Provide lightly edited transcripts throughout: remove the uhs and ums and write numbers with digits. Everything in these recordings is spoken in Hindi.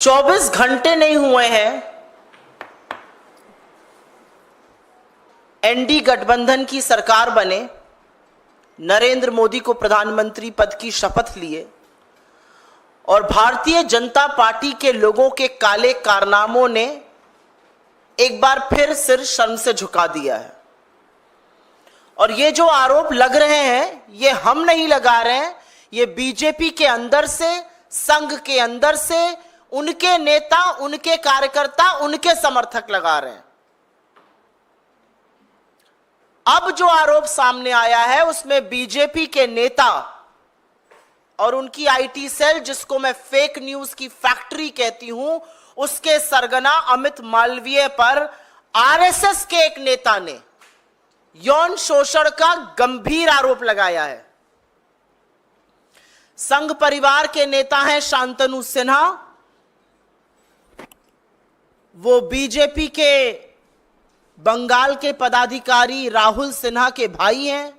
24 घंटे नहीं हुए हैं एनडी गठबंधन की सरकार बने, नरेंद्र मोदी को प्रधानमंत्री पद की शपथ लिए और भारतीय जनता पार्टी के लोगों के काले कारनामों ने एक बार फिर सिर शर्म से झुका दिया है। और ये जो आरोप लग रहे हैं ये हम नहीं लगा रहे हैं, ये बीजेपी के अंदर से, संघ के अंदर से उनके नेता, उनके कार्यकर्ता, उनके समर्थक लगा रहे हैं। अब जो आरोप सामने आया है उसमें बीजेपी के नेता और उनकी आईटी सेल, जिसको मैं फेक न्यूज की फैक्ट्री कहती हूं, उसके सरगना अमित मालवीय पर आरएसएस के एक नेता ने यौन शोषण का गंभीर आरोप लगाया है। संघ परिवार के नेता हैं शांतनु सिन्हा, वो बीजेपी के बंगाल के पदाधिकारी राहुल सिन्हा के भाई हैं,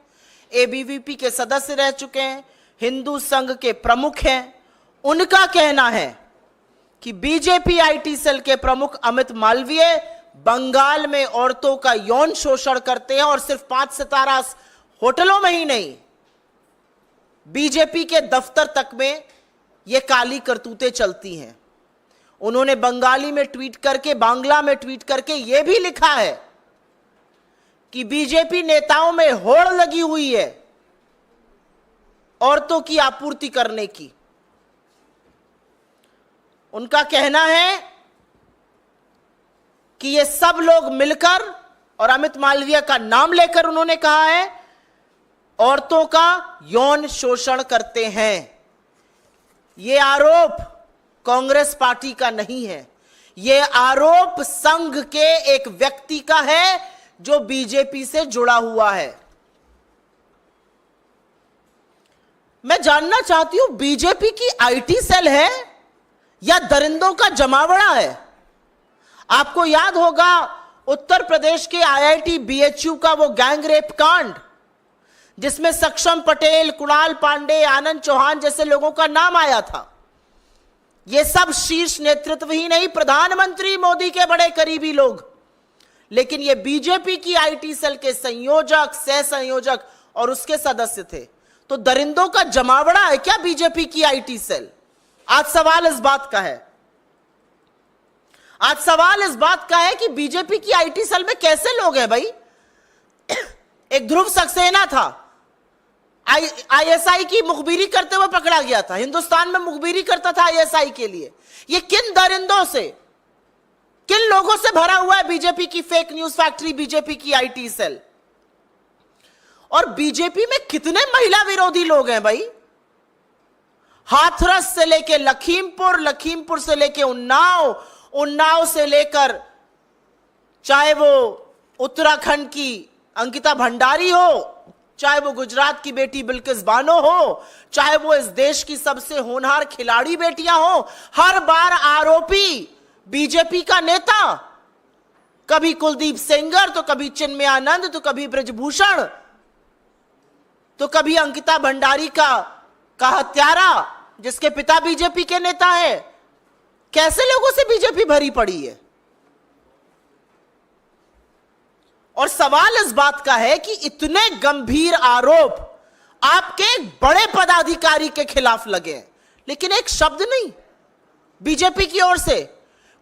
एबीवीपी के सदस्य रह चुके हैं, हिंदू संघ के प्रमुख हैं। उनका कहना है कि बीजेपी आईटी सेल के प्रमुख अमित मालवीय बंगाल में औरतों का यौन शोषण करते हैं और सिर्फ 5 सितारा होटलों में ही नहीं, बीजेपी के दफ्तर तक में यह काली करतूतें चलती हैं। उन्होंने बंगाली में ट्वीट करके, बांग्ला में ट्वीट करके यह भी लिखा है कि बीजेपी नेताओं में होड़ लगी हुई है औरतों की आपूर्ति करने की। उनका कहना है कि ये सब लोग मिलकर, और अमित मालवीय का नाम लेकर उन्होंने कहा है, औरतों का यौन शोषण करते हैं। ये आरोप कांग्रेस पार्टी का नहीं है, ये आरोप संघ के एक व्यक्ति का है जो बीजेपी से जुड़ा हुआ है। मैं जानना चाहती हूं, बीजेपी की आईटी सेल है या दरिंदों का जमावड़ा है? आपको याद होगा उत्तर प्रदेश के आईआईटी बीएचयू का वो गैंग रेप कांड, जिसमें सक्षम पटेल, कुणाल पांडे, आनंद चौहान जैसे लोगों का नाम आया था। ये सब शीर्ष नेतृत्व ही नहीं, प्रधानमंत्री मोदी के बड़े करीबी लोग, लेकिन ये बीजेपी की आईटी सेल के संयोजक, सह संयोजक और उसके सदस्य थे। तो दरिंदों का जमावड़ा है क्या बीजेपी की आईटी सेल? आज सवाल इस बात का है, आज सवाल इस बात का है कि बीजेपी की आईटी सेल में कैसे लोग हैं भाई? एक ध्रुव सक्सेना था, आईएसआई की मुखबिरी करते हुए पकड़ा गया था, हिंदुस्तान में मुखबिरी करता था आईएसआई के लिए। ये किन दरिंदों से, किन लोगों से भरा हुआ है बीजेपी की फेक न्यूज फैक्ट्री, बीजेपी की आईटी सेल? और बीजेपी में कितने महिला विरोधी लोग हैं भाई? हाथरस से लेके लखीमपुर, लखीमपुर से लेके उन्नाव, उन्नाव से लेकर चाहे वो उत्तराखंड की अंकिता भंडारी हो, चाहे वो गुजरात की बेटी बिल्किस बानो हो, चाहे वो इस देश की सबसे होनहार खिलाड़ी बेटियां हो, हर बार आरोपी बीजेपी का नेता। कभी कुलदीप सेंगर, तो कभी चिन्मय आनंद, तो कभी ब्रजभूषण, तो कभी अंकिता भंडारी का हत्यारा जिसके पिता बीजेपी के नेता है। कैसे लोगों से बीजेपी भरी पड़ी है? और सवाल इस बात का है कि इतने गंभीर आरोप आपके बड़े पदाधिकारी के खिलाफ लगे, लेकिन एक शब्द नहीं बीजेपी की ओर से,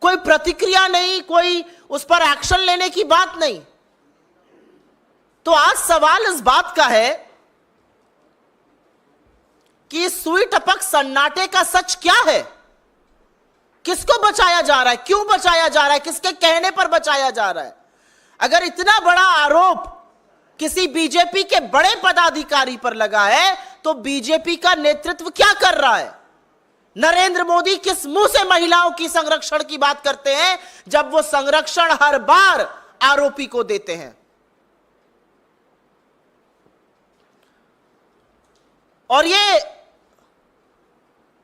कोई प्रतिक्रिया नहीं, कोई उस पर एक्शन लेने की बात नहीं। तो आज सवाल इस बात का है कि सुई टपक सन्नाटे का सच क्या है? किसको बचाया जा रहा है? क्यों बचाया जा रहा है? किसके कहने पर बचाया जा रहा है? अगर इतना बड़ा आरोप किसी बीजेपी के बड़े पदाधिकारी पर लगा है तो बीजेपी का नेतृत्व क्या कर रहा है? नरेंद्र मोदी किस मुंह से महिलाओं की संरक्षण की बात करते हैं जब वो संरक्षण हर बार आरोपी को देते हैं? और ये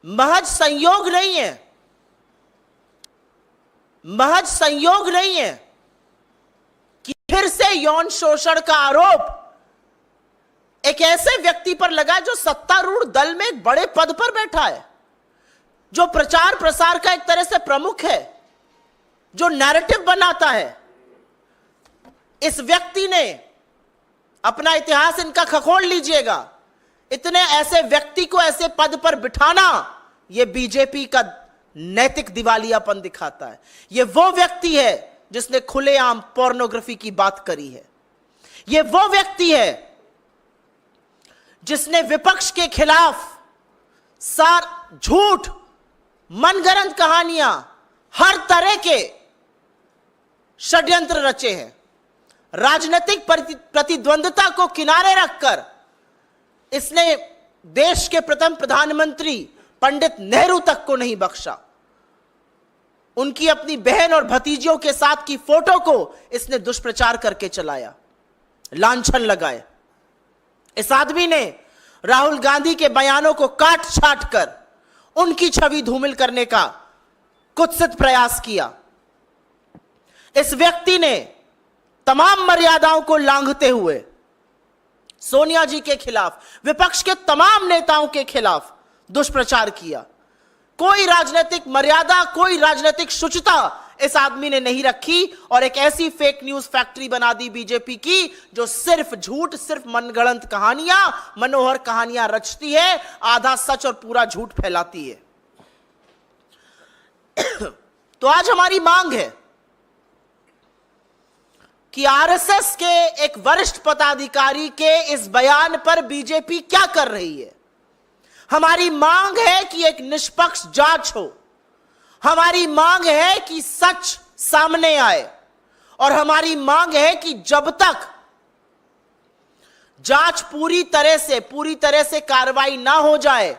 महज संयोग नहीं है, महज संयोग नहीं है कि फिर से यौन शोषण का आरोप एक ऐसे व्यक्ति पर लगा जो सत्तारूढ़ दल में एक बड़े पद पर बैठा है। जो प्रचार प्रसार का एक तरह से प्रमुख है, जो नैरेटिव बनाता है, इस व्यक्ति ने अपना इतिहास इनका खखोल लीजिएगा, इतने ऐसे व्यक्ति को ऐसे पद पर बिठाना यह बीजेपी का नैतिक दिवालियापन दिखाता है। यह वो व्यक्ति है जिसने खुलेआम पोर्नोग्राफी की बात करी है। यह वो व्यक्ति है जिसने विपक्ष के खिलाफ सार झूठ, मनगढ़ंत कहानियां, हर तरह के षड्यंत्र रचे हैं। राजनीतिक प्रतिद्वंद्विता को किनारे रखकर इसने देश के प्रथम प्रधानमंत्री पंडित नेहरू तक को नहीं बख्शा। उनकी अपनी बहन और भतीजियों के साथ की फोटो को इसने दुष्प्रचार करके चलाया, लांछन लगाए। इस आदमी ने राहुल गांधी के बयानों को काट छाट कर उनकी छवि धूमिल करने का कुत्सित प्रयास किया। इस व्यक्ति ने तमाम मर्यादाओं को लांघते हुए सोनिया जी के खिलाफ, विपक्ष के तमाम नेताओं के खिलाफ दुष्प्रचार किया। कोई राजनीतिक मर्यादा, कोई राजनीतिक शुचिता इस आदमी ने नहीं रखी और एक ऐसी फेक न्यूज फैक्ट्री बना दी बीजेपी की, जो सिर्फ झूठ, सिर्फ मनगढ़ंत कहानियां, मनोहर कहानियां रचती है, आधा सच और पूरा झूठ फैलाती है। तो आज हमारी मांग है कि आरएसएस के एक वरिष्ठ पदाधिकारी के इस बयान पर बीजेपी क्या कर रही है। हमारी मांग है कि एक निष्पक्ष जांच हो। हमारी मांग है कि सच सामने आए और हमारी मांग है कि जब तक जांच पूरी तरह से कार्रवाई ना हो जाए,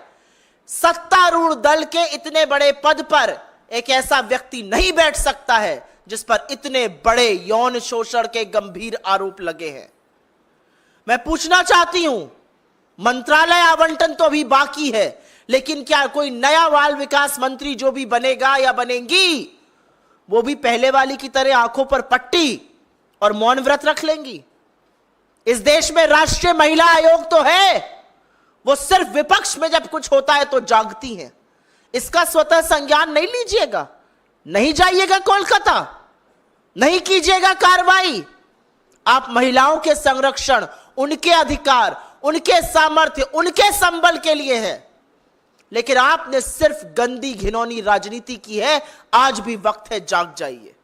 सत्तारूढ़ दल के इतने बड़े पद पर एक ऐसा व्यक्ति नहीं बैठ सकता है जिस पर इतने बड़े यौन शोषण के गंभीर आरोप लगे हैं। मैं पूछना चाहती हूं, मंत्रालय आवंटन तो अभी बाकी है, लेकिन क्या कोई नया बाल विकास मंत्री जो भी बनेगा या बनेंगी, वो भी पहले वाली की तरह आंखों पर पट्टी और मौन व्रत रख लेंगी? इस देश में राष्ट्रीय महिला आयोग तो है, वो सिर्फ विपक्ष में जब कुछ होता है तो जागती हैं। इसका स्वतः संज्ञान नहीं लीजिएगा, नहीं जाइएगा कोलकाता, नहीं कीजिएगा कार्रवाई। आप महिलाओं के संरक्षण, उनके अधिकार, उनके सामर्थ्य, उनके संबल के लिए है, लेकिन आपने सिर्फ गंदी घिनौनी राजनीति की है। आज भी वक्त है, जाग जाइए।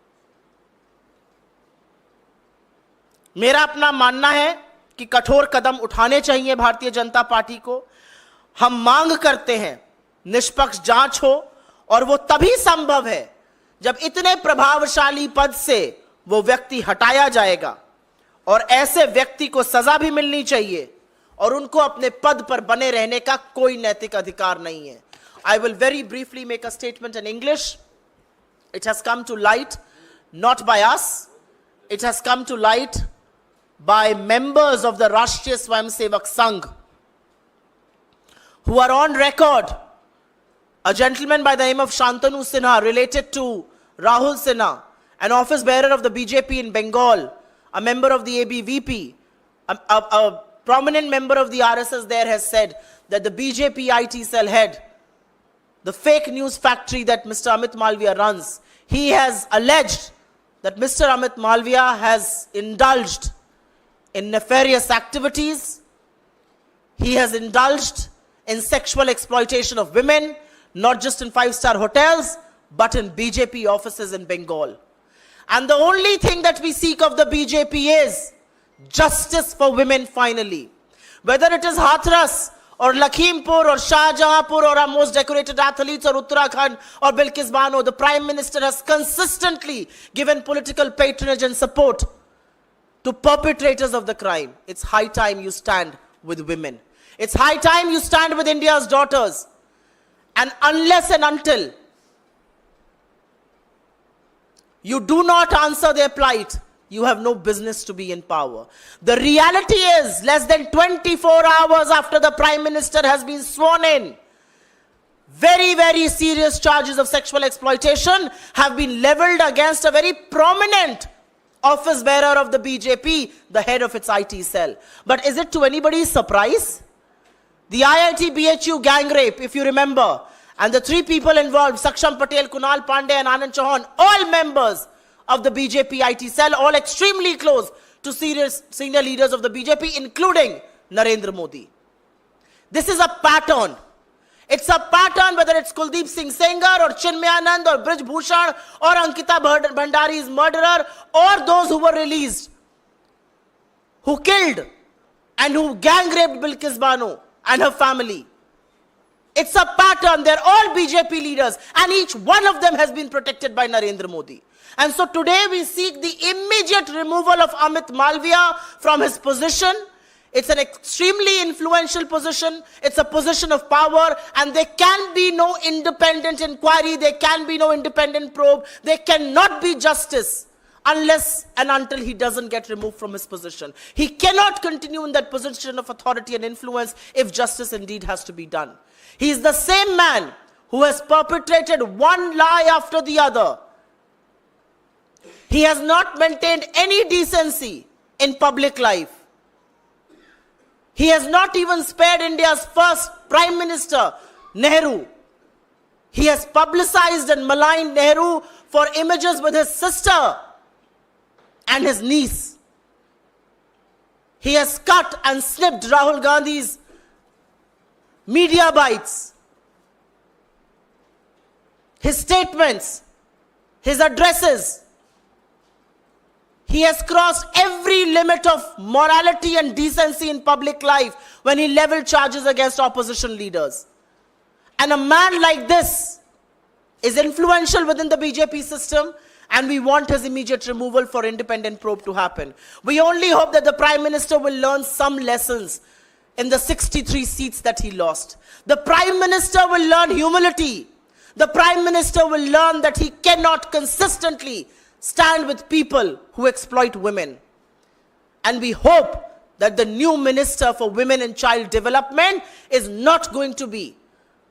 मेरा अपना मानना है कि कठोर कदम उठाने चाहिए भारतीय जनता पार्टी को। हम मांग करते हैं निष्पक्ष जांच हो, और वो तभी संभव है जब इतने प्रभावशाली पद से वो व्यक्ति हटाया जाएगा, और ऐसे व्यक्ति को सजा भी मिलनी चाहिए, और उनको अपने पद पर बने रहने का कोई नैतिक अधिकार नहीं है। I will very briefly make a statement in English. It has come to light not by us, it has come to light by members of the Rashtriya Swayamsevak Sangh who are on record. A gentleman by the name of Shantanu Sinha, related to Rahul Sinha, an office bearer of the BJP in Bengal, a member of the ABVP, a prominent member of the RSS there, has said that the BJP IT cell head, the fake news factory that Mr. Amit Malviya runs, he has alleged that Mr. Amit Malviya has indulged in nefarious activities. He has indulged in sexual exploitation of women, not just in 5-star hotels, but in BJP offices in Bengal. And the only thing that we seek of the BJP is justice for women finally. Whether it is Hathras or Lakhimpur or Shahjahanpur or our most decorated athletes or Uttarakhand or Bilkis Bano, the Prime Minister has consistently given political patronage and support to perpetrators of the crime. It's high time you stand with women. It's high time you stand with India's daughters. And unless and until you do not answer their plight, you have no business to be in power. The reality is, less than 24 hours after the Prime Minister has been sworn in, very, very serious charges of sexual exploitation have been leveled against a very prominent office bearer of the BJP, the head of its IT cell. But is it to anybody's surprise? The IIT BHU gang rape, if you remember, And the three people involved, Saksham Patel, Kunal Pandey and Anand Chauhan, all members of the BJP IT cell, all extremely close to senior leaders of the BJP, including Narendra Modi. This is a pattern. It's a pattern, whether it's Kuldeep Singh Sengar or Chinmayanand or Brij Bhushan or Ankita Bhandari's murderer or those who were released, who killed and who gang raped Bilkis Bano and her family. It's a pattern. They're all BJP leaders and each one of them has been protected by Narendra Modi. And so today we seek the immediate removal of Amit Malviya from his position. It's an extremely influential position. It's a position of power, and there can be no independent inquiry. There can be no independent probe. There cannot be justice unless and until he doesn't get removed from his position. He cannot continue in that position of authority and influence if justice indeed has to be done. He is the same man who has perpetrated one lie after the other. He has not maintained any decency in public life. He has not even spared India's first Prime Minister, Nehru. He has publicized and maligned Nehru for images with his sister and his niece. He has cut and snipped Rahul Gandhi's media bites, his statements, his addresses. He has crossed every limit of morality and decency in public life when he leveled charges against opposition leaders. And a man like this is influential within the BJP system, and we want his immediate removal for independent probe to happen. We only hope that the Prime Minister will learn some lessons in the 63 seats that he lost. The Prime Minister will learn humility. The Prime Minister will learn that he cannot consistently stand with people who exploit women. And we hope that the new Minister for Women and Child Development is not going to be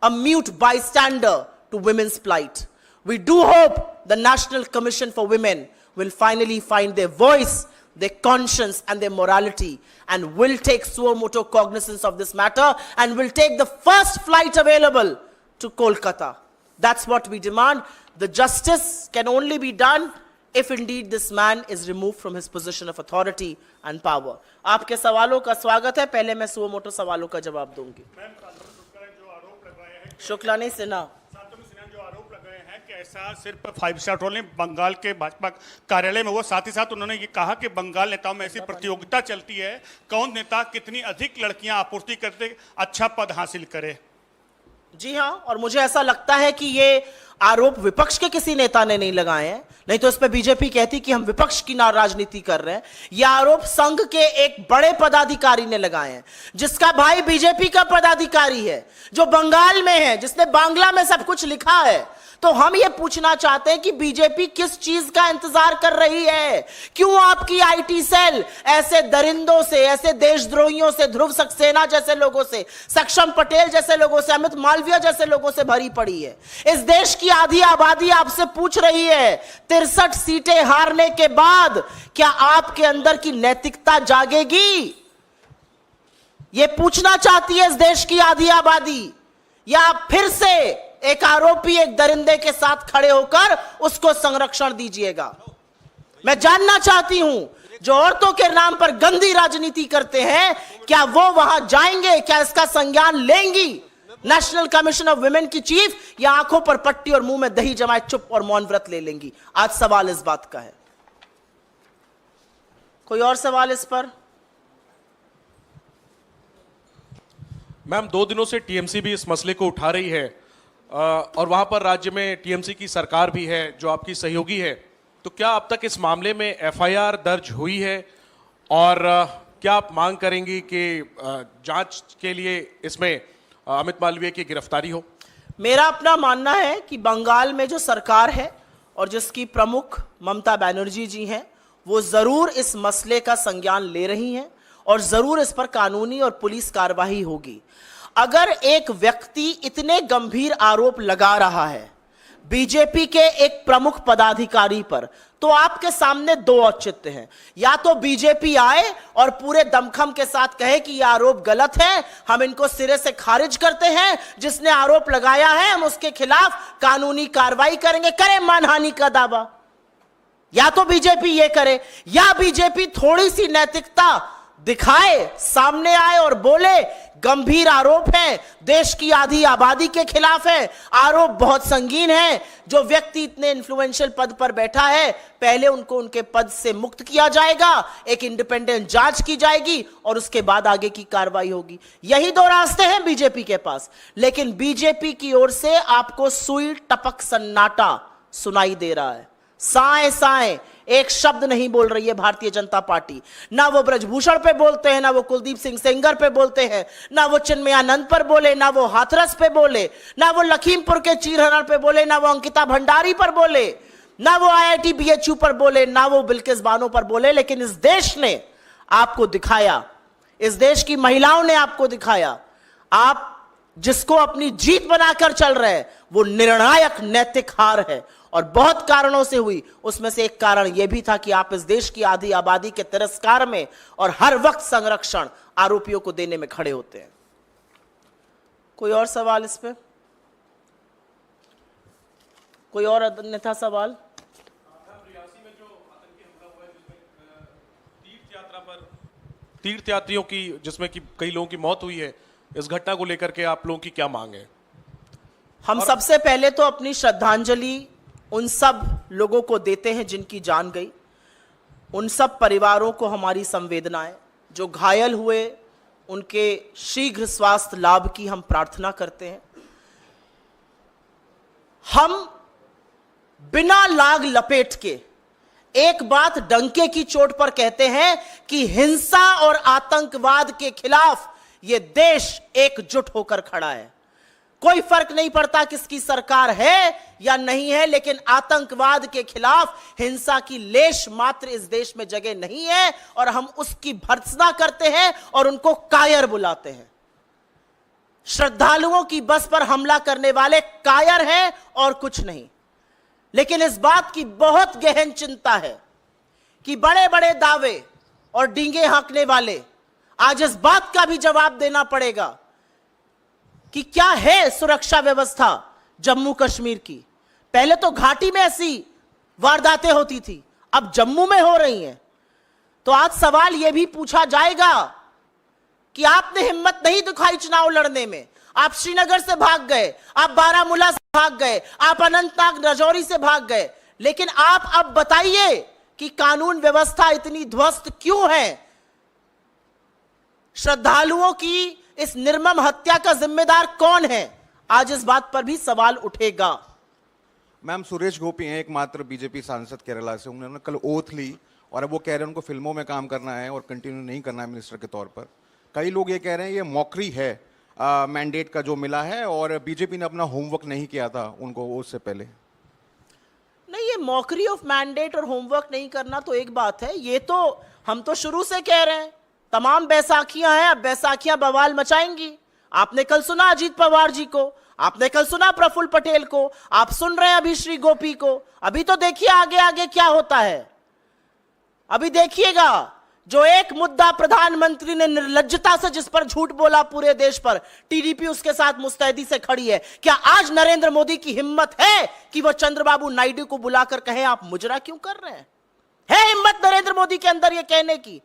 a mute bystander to women's plight. We do hope the National Commission for Women will finally find their voice, their conscience and their morality, and will take suo moto cognizance of this matter and will take the first flight available to Kolkata. That's what we demand. The justice can only be done if indeed this man is removed from his position of authority and power. आपके सवालों का स्वागत है. पहले मैं सुओ मोटो सवालों का जवाब दूंगी. शुक्ला नहीं सिन्हा जो आरोप लगाए हैं कि ऐसा सिर्फ 5 स्टार होटल नहीं, बंगाल के भाजपा कार्यालय में वो साथ ही साथ उन्होंने ये कहा कि बंगाल नेताओं में ऐसी प्रतियोगिता चलती है, कौन नेता कितनी अधिक लड़कियां आपूर्ति करते अच्छा पद हासिल करे. जी हाँ, और मुझे ऐसा लगता है कि ये आरोप विपक्ष के किसी नेता ने नहीं लगाए हैं, नहीं तो इस पे बीजेपी कहती कि हम विपक्ष की राजनीति कर रहे हैं. ये आरोप संघ के एक बड़े पदाधिकारी ने लगाए हैं, जिसका भाई बीजेपी का पदाधिकारी है, जो बंगाल में है, जिसने बांग्ला में सब कुछ लिखा है. तो हम ये पूछना चाहते हैं कि बीजेपी किस चीज का इंतजार कर रही है? क्यों आपकी आईटी सेल ऐसे दरिंदों से, ऐसे देशद्रोहियों से, ध्रुव सक्सेना जैसे लोगों से, सक्षम पटेल जैसे लोगों से, अमित मालविया जैसे लोगों से भरी पड़ी है? इस देश की आधी आबादी आपसे पूछ रही है, 63 सीटें हारने के बाद क्या आपके अंदर की नैतिकता जागेगी? ये पूछना चाहती है इस देश की आधी आबादी, या फिर से एक आरोपी एक दरिंदे के साथ खड़े होकर उसको संरक्षण दीजिएगा? मैं जानना चाहती हूं, जो औरतों के नाम पर गंदी राजनीति करते हैं, क्या वो वहां जाएंगे? क्या इसका संज्ञान लेंगी नेशनल कमीशन ऑफ वुमेन की चीफ, या आंखों पर पट्टी और मुंह में दही जमाए चुप और मौन व्रत ले लेंगी? आज सवाल इस बात का है. कोई और सवाल इस पर? मैम, 2 दिनों से टीएमसी भी इस मसले को उठा रही है और वहां पर राज्य में टीएमसी की सरकार भी है जो आपकी सहयोगी है. तो क्या अब तक इस मामले में एफआईआर दर्ज हुई है, और क्या आप मांग करेंगी कि जांच के लिए इसमें अमित मालवीय की गिरफ्तारी हो? मेरा अपना मानना है कि बंगाल में जो सरकार है और जिसकी प्रमुख ममता बनर्जी जी हैं, वो जरूर इस मसले का संज्ञान ले रही हैं और जरूर इस पर कानूनी और पुलिस कार्रवाई होगी. अगर एक व्यक्ति इतने गंभीर आरोप लगा रहा है, बीजेपी के एक प्रमुख पदाधिकारी पर, तो आपके सामने दो औचित्य हैं। या तो बीजेपी आए और पूरे दमखम के साथ कहे कि यह आरोप गलत है, हम इनको सिरे से खारिज करते हैं, जिसने आरोप लगाया है हम उसके खिलाफ कानूनी कार्रवाई करेंगे, करें मानहानि का दावा। या तो बीजेपी ये करे, या बीजेपी थोड़ी सी नैतिकता दिखाए, सामने आए और बोले गंभीर आरोप है, देश की आधी आबादी के खिलाफ है, आरोप बहुत संगीन है, जो व्यक्ति इतने इन्फ्लुएंशियल पद पर बैठा है पहले उनको उनके पद से मुक्त किया जाएगा, एक इंडिपेंडेंट जांच की जाएगी और उसके बाद आगे की कार्रवाई होगी। यही दो रास्ते हैं बीजेपी के पास। लेकिन बीजेपी की ओर से आपको सुई टपक सन्नाटा सुनाई दे रहा है, साए साए एक शब्द नहीं बोल रही है भारतीय जनता पार्टी। ना वो ब्रजभूषण पे बोलते हैं, ना वो कुलदीप सिंह सेंगर पे बोलते हैं, ना वो चिन्मयानंद पर बोले, ना वो हाथरस पे बोले, ना वो लखीमपुर के चीरहरण पे बोले, ना वो अंकिता भंडारी पर बोले, ना वो IIT BHU पर बोले, ना वो बिल्किस बानो पर बोले। लेकिन इस देश ने आपको दिखाया, इस देश की महिलाओं ने आपको दिखाया, आप जिसको अपनी जीत बनाकर चल रहे हैं वो निर्णायक नैतिक हार है, और बहुत कारणों से हुई। उसमें से एक कारण यह भी था कि आप इस देश की आधी आबादी के तिरस्कार में और हर वक्त संरक्षण आरोपियों को देने में खड़े होते हैं। कोई और सवाल इस पे? कोई और अन्यथा सवाल? रियासी में जो आतंकी हमला हुआ है, जिसमें तीर्थ यात्रा पर तीर्थ यात्रियों की, जिसमें कि कई लोगों की मौत हुई है, इस घटना को लेकर के आप लोगों की क्या मांग है? हम सबसे पहले तो अपनी श्रद्धांजलि उन सब लोगों को देते हैं जिनकी जान गई, उन सब परिवारों को हमारी संवेदनाएं, जो घायल हुए उनके शीघ्र स्वास्थ्य लाभ की हम प्रार्थना करते हैं। हम बिना लाग लपेट के एक बात डंके की चोट पर कहते हैं कि हिंसा और आतंकवाद के खिलाफ यह देश एकजुट होकर खड़ा है। कोई फर्क नहीं पड़ता किसकी सरकार है या नहीं है, लेकिन आतंकवाद के खिलाफ हिंसा की लेश मात्र इस देश में जगह नहीं है, और हम उसकी भर्त्सना करते हैं और उनको कायर बुलाते हैं। श्रद्धालुओं की बस पर हमला करने वाले कायर हैं और कुछ नहीं। लेकिन इस बात की बहुत गहन चिंता है कि बड़े बड़े दावे और डींगे हाँकने वाले आज इस बात का भी जवाब देना पड़ेगा कि क्या है सुरक्षा व्यवस्था जम्मू कश्मीर की। पहले तो घाटी में ऐसी वारदातें होती थी, अब जम्मू में हो रही हैं। तो आज सवाल यह भी पूछा जाएगा कि आपने हिम्मत नहीं दिखाई चुनाव लड़ने में, आप श्रीनगर से भाग गए, आप बारामूला से भाग गए, आप अनंतनाग राजौरी से भाग गए, लेकिन आप अब बताइए कि कानून व्यवस्था इतनी ध्वस्त क्यों है? श्रद्धालुओं की इस निर्मम हत्या का जिम्मेदार कौन है? आज इस बात पर भी सवाल उठेगा। मैम, सुरेश गोपी हैं एकमात्र बीजेपी सांसद केरला से। उन्होंने कल ओथ ली और अब वो कह रहे हैं उनको फिल्मों में काम करना है और कंटिन्यू नहीं करना है मिनिस्टर के तौर पर। कई लोग ये कह रहे हैं ये मॉकरी है मैंडेट का जो मिला है, और बीजेपी ने अपना होमवर्क नहीं किया था उनको उससे पहले। नहीं, ये मॉकरी ऑफ मैंडेट और होमवर्क नहीं करना तो एक बात है, ये तो हम तो शुरू से कह रहे हैं तमाम बैसाखियां हैं, अब बैसाखियां बवाल मचाएंगी। आपने कल सुना अजीत पवार जी को, आपने कल सुना प्रफुल्ल पटेल को, आप सुन रहे हैं अभी श्री गोपी को। अभी तो देखिए आगे आगे क्या होता है। अभी देखिएगा, जो एक मुद्दा प्रधानमंत्री ने निर्लज्जता से जिस पर झूठ बोला पूरे देश पर, टीडीपी उसके साथ मुस्तैदी से खड़ी है। क्या आज नरेंद्र मोदी की हिम्मत है कि वह चंद्रबाबू नायडू को बुलाकर कहे आप मुजरा क्यों कर रहे हैं? है हिम्मत नरेंद्र मोदी के अंदर यह कहने की?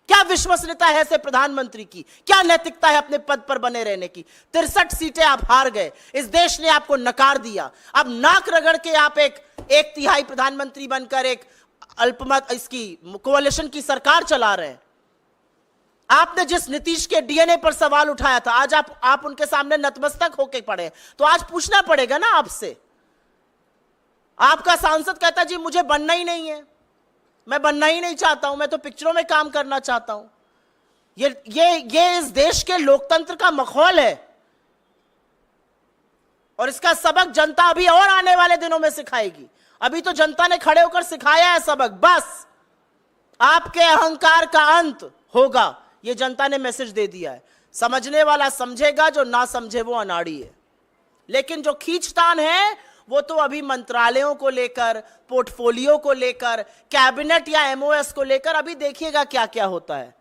क्या विश्वसनीयता है ऐसे प्रधानमंत्री की? क्या नैतिकता है अपने पद पर बने रहने की? 63 सीटें आप हार गए, इस देश ने आपको नकार दिया। अब नाक रगड़ के आप एक तिहाई प्रधानमंत्री बनकर एक अल्पमत इसकी कोalition की सरकार चला रहे हैं। आपने जिस नीतीश के डीएनए पर सवाल उठाया था, आज आप उनके सामने नतमस्तक होके पड़े। तो आज पूछना पड़ेगा ना आपसे। आपका सांसद कहता जी मुझे बनना ही नहीं है, मैं बनना ही नहीं चाहता हूं, मैं तो पिक्चरों में काम करना चाहता हूं। ये इस देश के लोकतंत्र का मखौल है, और इसका सबक जनता अभी और आने वाले दिनों में सिखाएगी। अभी तो जनता ने खड़े होकर सिखाया है सबक। बस आपके अहंकार का अंत होगा, ये जनता ने मैसेज दे दिया है। समझने वाला समझेगा, जो ना समझे वो अनाड़ी है। लेकिन जो खींचतान है वो तो अभी मंत्रालयों को लेकर, पोर्टफोलियो को लेकर, कैबिनेट या एमओएस को लेकर अभी देखिएगा क्या क्या होता है।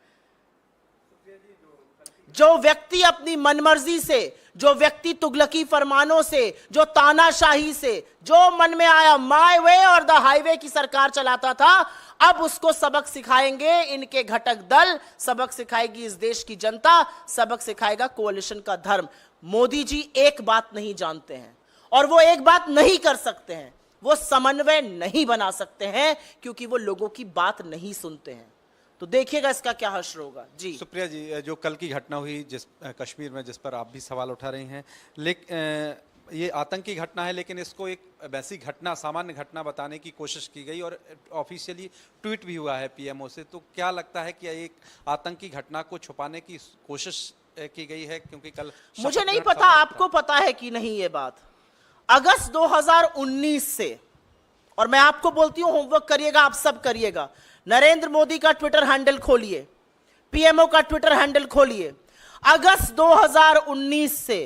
जो व्यक्ति अपनी मनमर्जी से, जो व्यक्ति तुगलकी फरमानों से, जो तानाशाही से, जो मन में आया माय वे और द हाईवे की सरकार चलाता था, अब उसको सबक सिखाएंगे इनके घटक दल, सबक सिखाएगी इस देश की जनता, सबक सिखाएगा कोalition का धर्म। मोदी जी एक बात नहीं जानते हैं और वो एक बात नहीं कर सकते हैं, वो समन्वय नहीं बना सकते हैं क्योंकि वो लोगों की बात नहीं सुनते हैं। तो देखिएगा इसका क्या हश्र होगा। जी सुप्रिया जी, जो कल की घटना हुई जिस कश्मीर में, जिस पर आप भी सवाल उठा रही हैं, लेकिन ये आतंकी घटना है, लेकिन इसको एक वैसी घटना, सामान्य घटना बताने की कोशिश की गई और ऑफिशियली ट्वीट भी हुआ है पीएमओ से। तो क्या लगता है कि एक आतंकी घटना को छुपाने की कोशिश की गई है? क्योंकि कल मुझे नहीं पता, आपको पता है कि नहीं ये बात। अगस्त 2019 से, और मैं आपको बोलती हूं होमवर्क करिएगा, आप सब करिएगा, नरेंद्र मोदी का ट्विटर हैंडल खोलिए, पीएमओ का ट्विटर हैंडल खोलिए। अगस्त 2019 से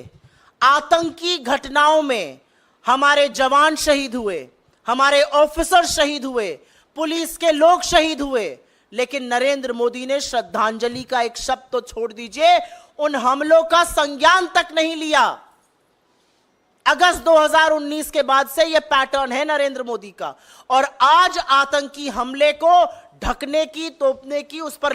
आतंकी घटनाओं में हमारे जवान शहीद हुए, हमारे ऑफिसर शहीद हुए, पुलिस के लोग शहीद हुए, लेकिन नरेंद्र मोदी ने श्रद्धांजलि का एक शब्द तो छोड़ दीजिए, उन हमलों का संज्ञान तक नहीं लिया। अगस्त 2019 के बाद से यह पैटर्न है नरेंद्र मोदी का, और आज आतंकी हमले को ढकने की, तोपने की, उस पर